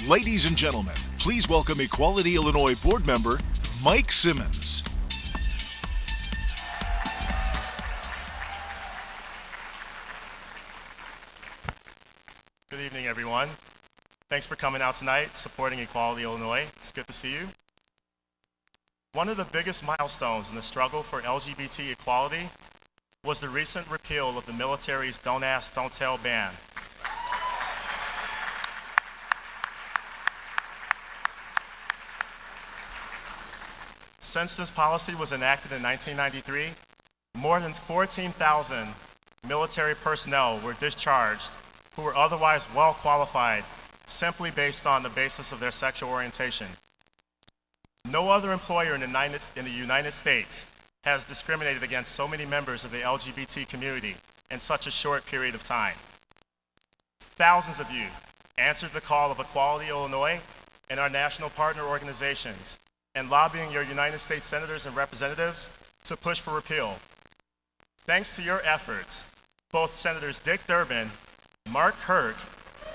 Ladies and gentlemen, please welcome Equality Illinois board member Mike Simmons. Good evening, everyone. Thanks for coming out tonight, supporting Equality Illinois. It's good to see you. One of the biggest milestones in the struggle for LGBT equality was the recent repeal of the military's Don't Ask, Don't Tell ban. Since this policy was enacted in 1993, more than 14,000 military personnel were discharged who were otherwise well qualified simply based on the basis of their sexual orientation. No other employer in the United States has discriminated against so many members of the LGBT community in such a short period of time. Thousands of you answered the call of Equality Illinois and our national partner organizations and lobbying your United States senators and representatives to push for repeal. Thanks to your efforts, both Senators Dick Durbin, Mark Kirk,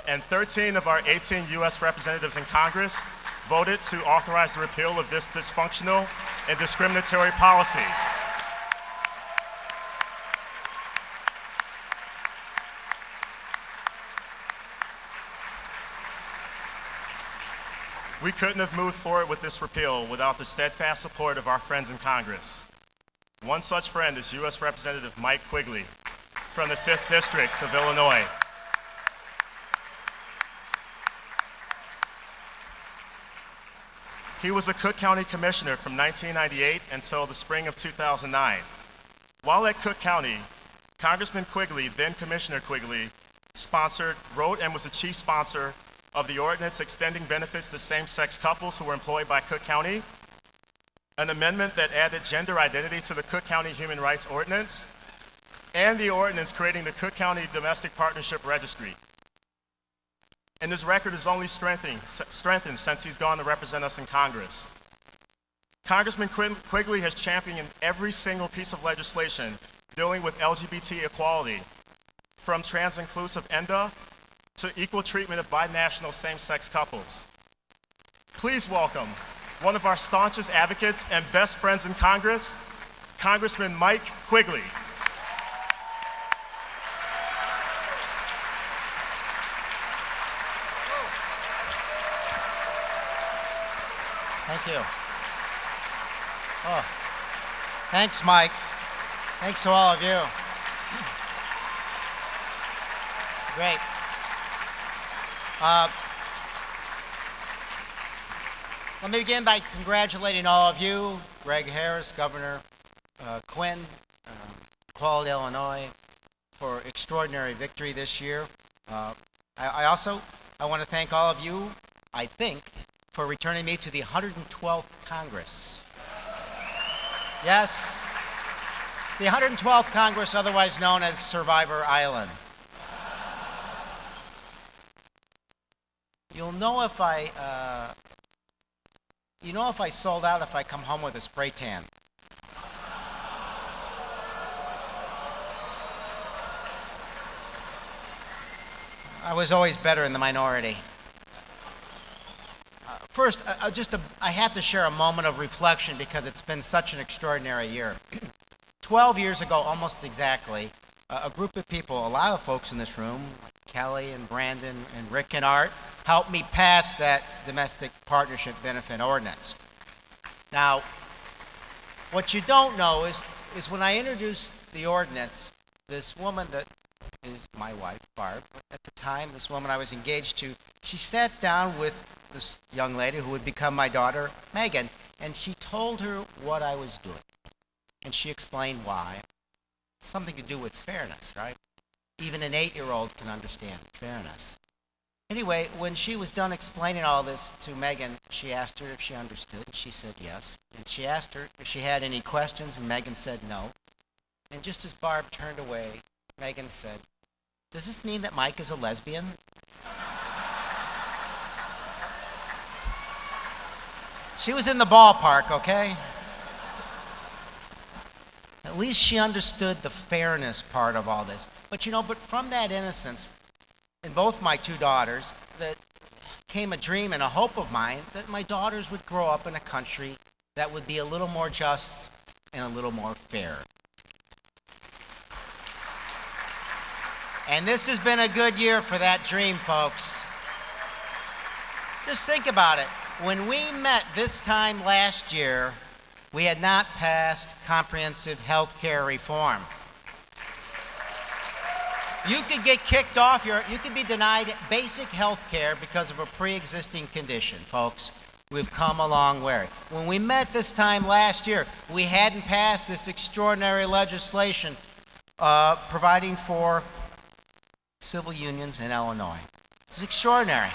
and 13 of our 18 U.S. representatives in Congress voted to authorize the repeal of this dysfunctional and discriminatory policy. We couldn't have moved forward with this repeal without the steadfast support of our friends in Congress. One such friend is U.S. Representative Mike Quigley from the 5th District of Illinois. He was a Cook County Commissioner from 1998 until the spring of 2009. While at Cook County, Congressman Quigley, then Commissioner Quigley, wrote and was the chief sponsor of the ordinance extending benefits to same-sex couples who were employed by Cook County, an amendment that added gender identity to the Cook County Human Rights Ordinance, and the ordinance creating the Cook County Domestic Partnership Registry. And his record is only strengthened since he's gone to represent us in Congress. Congressman Quigley has championed every single piece of legislation dealing with LGBT equality, from trans-inclusive ENDA to equal treatment of binational same-sex couples. Please welcome one of our staunchest advocates and best friends in Congress, Congressman Mike Quigley. Thank you. Oh, thanks, Mike. Thanks to all of you. Great. Let me begin by congratulating all of you, Greg Harris, Governor Quinn, Equality Illinois, for extraordinary victory this year. I want to thank all of you, I think, for returning me to the 112th Congress. Yes, the 112th Congress, otherwise known as Survivor Island. You'll know if I sold out if I come home with a spray tan. I was always better in the minority. First, I have to share a moment of reflection because it's been such an extraordinary year. 12 years ago, almost exactly, a group of people, a lot of folks in this room, Kelly and Brandon and Rick and Art, helped me pass that domestic partnership benefit ordinance. Now, what you don't know is when I introduced the ordinance, this woman that is my wife, Barb, at the time, this woman I was engaged to, she sat down with this young lady who would become my daughter, Megan, and she told her what I was doing. And she explained why. Something to do with fairness, right? Even an 8-year-old can understand fairness. Anyway, when she was done explaining all this to Megan, she asked her if she understood, and she said yes. And she asked her if she had any questions, and Megan said no. And just as Barb turned away, Megan said, "Does this mean that Mike is a lesbian?" She was in the ballpark, okay? At least she understood the fairness part of all this. But from that innocence, in both my two daughters, that became a dream and a hope of mine that my daughters would grow up in a country that would be a little more just and a little more fair. And this has been a good year for that dream, folks. Just think about it. When we met this time last year, we had not passed comprehensive health care reform. You could get kicked off, you could be denied basic health care because of a pre-existing condition, folks. We've come a long way. When we met this time last year, we hadn't passed this extraordinary legislation providing for civil unions in Illinois. It's extraordinary.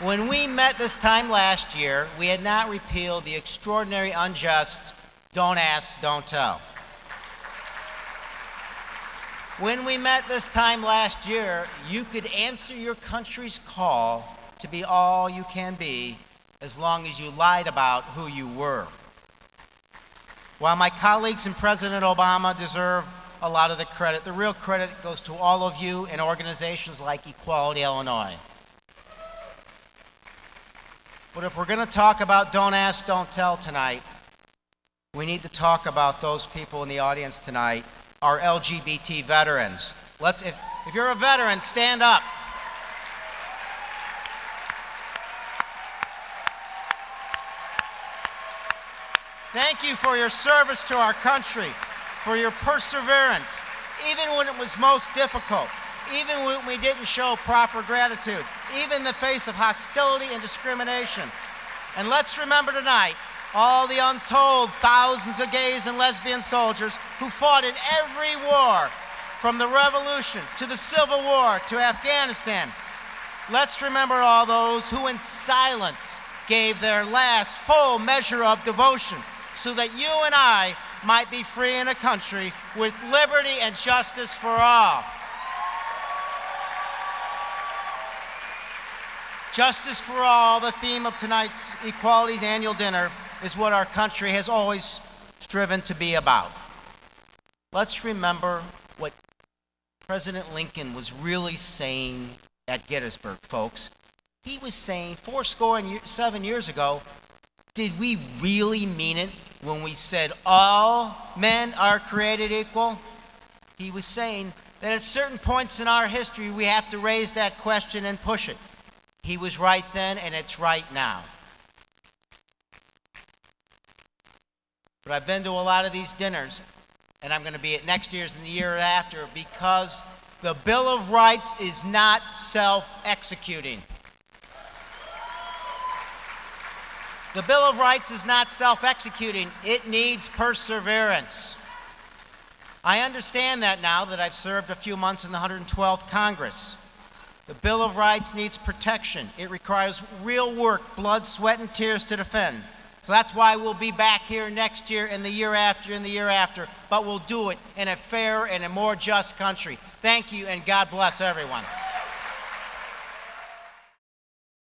When we met this time last year, we had not repealed the extraordinary, unjust, don't ask, don't tell. When we met this time last year, you could answer your country's call to be all you can be as long as you lied about who you were. While my colleagues and President Obama deserve a lot of the credit, the real credit goes to all of you and organizations like EQUIL Illinois. But if we're going to talk about don't ask, don't tell tonight, we need to talk about those people in the audience tonight, our LGBT veterans. If you're a veteran, stand up. Thank you for your service to our country, for your perseverance, even when it was most difficult, even when we didn't show proper gratitude, even in the face of hostility and discrimination. And let's remember tonight all the untold thousands of gays and lesbian soldiers who fought in every war, from the Revolution to the Civil War to Afghanistan. Let's remember all those who in silence gave their last full measure of devotion so that you and I might be free in a country with liberty and justice for all. Justice for all, the theme of tonight's Equality's annual dinner, is what our country has always striven to be about. Let's remember what President Lincoln was really saying at Gettysburg, folks. He was saying 7 years ago, did we really mean it when we said all men are created equal? He was saying that at certain points in our history we have to raise that question and push it. He was right then, and it's right now. But I've been to a lot of these dinners, and I'm going to be at next year's and the year after, because the Bill of Rights is not self-executing. The Bill of Rights is not self-executing. It needs perseverance. I understand that now that I've served a few months in the 112th Congress. The Bill of Rights needs protection. It requires real work, blood, sweat, and tears to defend. So that's why we'll be back here next year and the year after and the year after, but we'll do it in a fair and a more just country. Thank you, and God bless everyone.